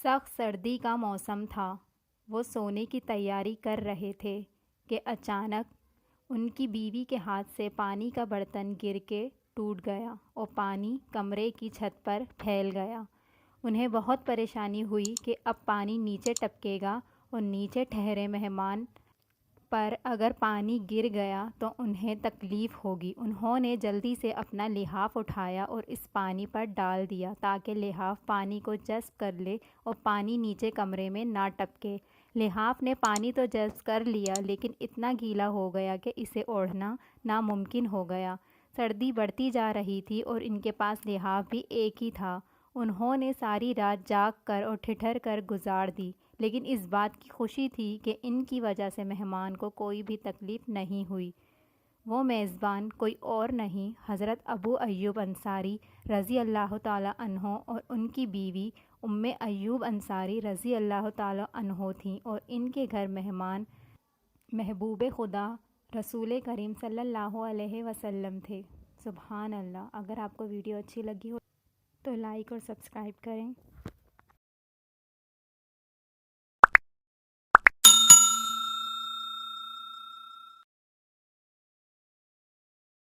سخت سردی کا موسم تھا۔ وہ سونے کی تیاری کر رہے تھے کہ اچانک ان کی بیوی کے ہاتھ سے پانی کا برتن گر کے ٹوٹ گیا اور پانی کمرے کی چھت پر پھیل گیا۔ انہیں بہت پریشانی ہوئی کہ اب پانی نیچے ٹپکے گا اور نیچے ٹھہرے مہمان پر اگر پانی گر گیا تو انہیں تکلیف ہوگی۔ انہوں نے جلدی سے اپنا لحاف اٹھایا اور اس پانی پر ڈال دیا تاکہ لحاف پانی کو جذب کر لے اور پانی نیچے کمرے میں نہ ٹپکے۔ لحاف نے پانی تو جذب کر لیا لیکن اتنا گیلا ہو گیا کہ اسے اوڑھنا ناممکن ہو گیا۔ سردی بڑھتی جا رہی تھی اور ان کے پاس لحاف بھی ایک ہی تھا۔ انہوں نے ساری رات جاگ کر اور ٹھٹھر کر گزار دی، لیکن اس بات کی خوشی تھی کہ ان کی وجہ سے مہمان کو کوئی بھی تکلیف نہیں ہوئی۔ وہ میزبان کوئی اور نہیں، حضرت ابو ایوب انصاری رضی اللہ تعالیٰ عنہ اور ان کی بیوی ام ایوب انصاری رضی اللہ تعالیٰ عنہ تھیں، اور ان کے گھر مہمان محبوب خدا رسول کریم صلی اللہ علیہ وسلم تھے۔ سبحان اللہ۔ اگر آپ کو ویڈیو اچھی لگی ہو تو لائک اور سبسکرائب کریں۔